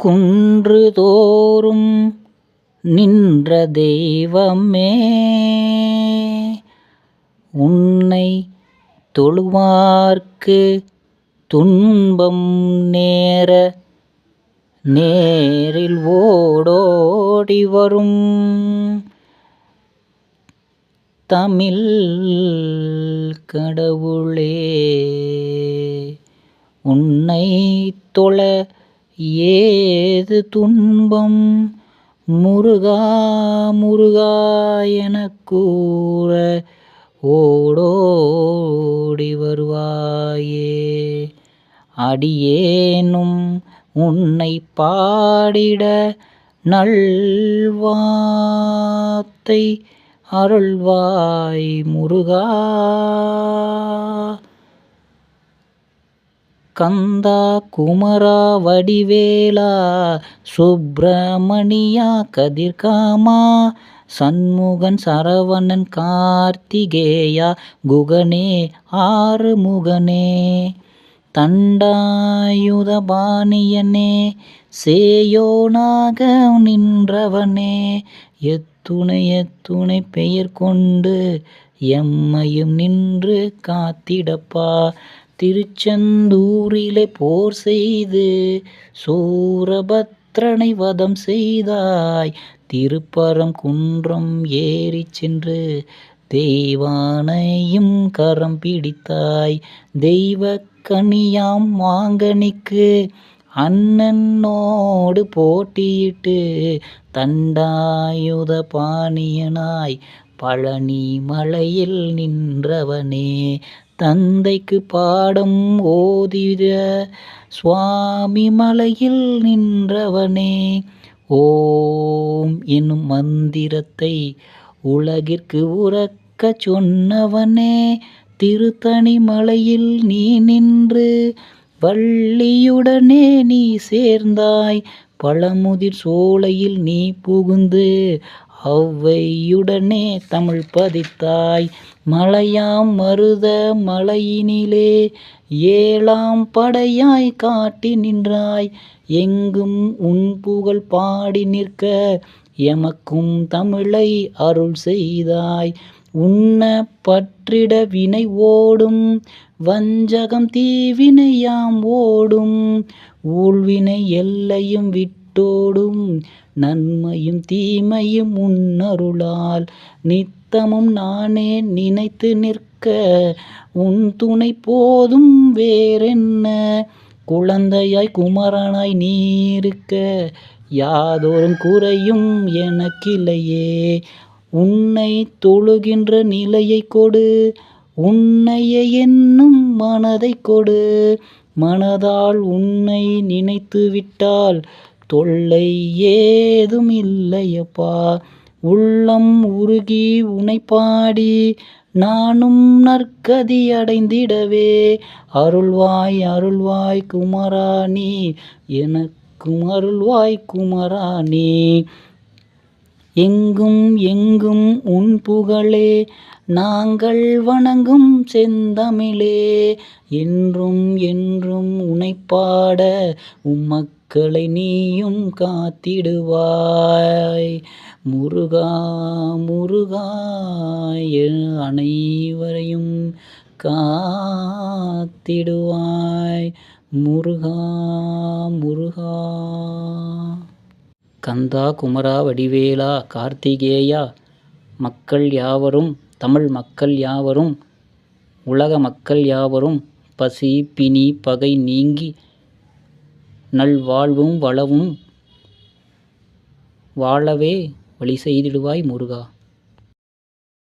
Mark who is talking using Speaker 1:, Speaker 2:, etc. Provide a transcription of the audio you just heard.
Speaker 1: குன்றுதோறும் நின்ற தெய்வமே, உன்னை தொழுவார்க்கு துன்பம் நேர நேரில் ஓடோடி வரும் தமிழ் கடவுளே. உன்னை தொழ ஏது துன்பம் முருகா முருகா எனக் கூற ஓடோடி வருவாயே. அடியேனும் உன்னை பாடிட நல்வார்த்தை அருள்வாய் முருகா. கந்தா குமரா வடிவேலா சுப்பிரமணியா கதிர்காமா சண்முகன் சரவணன் கார்த்திகேயா குகனே ஆறுமுகனே தண்டாயுத பாணியனே சேயோனாக நின்றவனே. எத்துணை எத்துணை பெயர் கொண்டு எம்மையும் நின்று காத்திடப்பா. திருச்செந்தூரிலே போர் செய்து சூரபத்ரனை வதம் செய்தாய். திருப்பரம் குன்றம் ஏறிச் சென்று தெய்வானையும் கரம் பிடித்தாய். தெய்வ கனியாம் மாங்கனிக்கு அண்ணனோடு போட்டியிட்டு தண்டாயுத பாணியனாய் பழனி மலையில் நின்றவனே. தந்தைக்கு பாடம் ஓதிட சுவாமி மலையில் நின்றவனே. ஓம் என்னும் மந்திரத்தை உலகிற்கு உரக்கச் சொன்னவனே. திருத்தணி மலையில் நீ நின்று வள்ளியுடனே நீ சேர்ந்தாய். பழமுதிர் சோலையில் நீ புகுந்து ஔவையுடனே தமிழ் பதித்தாய். மலையாம் மருத மலையினிலே ஏழாம் படையாய் காட்டி நின்றாய். எங்கும் உன் புகழ் பாடி நிற்க எமக்கும் தமிழை அருள் செய்தாய். உன்ன பற்றிட வினை ஓடும் வஞ்சகம் தீவினையாம் ஓடும். ஊழ்வினை எல்லையும் விட்டோடும் நன்மையும் தீமையும் உன்னருளால். நித்தமும் நானே நினைத்து நிற்க உன் துணை போதும் வேறென்ன. குழந்தையாய் குமரனாய் நீ இருக்க யாதொரு குறையும் எனக்கில்லையே. உன்னை தொழுகின்ற நிலையை கொடு உன்னையே என்னும் மனதை கொடு. மனதால் உன்னை நினைத்து விட்டால் தொல்லை ஏதும் இல்லையப்பா. உள்ளம் உருகி உனை பாடி நானும் நற்கதி அடைந்திடவே அருள்வாய் அருள்வாய் குமராணி எனக்கும் அருள்வாய் குமராணி. எங்கும் எங்கும் உன் புகழே நாங்கள் வணங்கும் செந்தமிழே. என்றும் என்றும் உனை பாட உம்மக்களை நீயும் காத்திடுவாய். முருகா முருகா அனைவரையும் காத்திடுவாய். முருகா முருகா. கந்தா குமரா வடிவேலா கார்த்திகேயா மக்கள் யாவரும் தமிழ் மக்கள் யாவரும் உலக மக்கள் யாவரும் பசி பிணி பகை நீங்கி நல்வாழ்வும் வளமும் வாழவே வழி செய்திடுவாய் முருகா.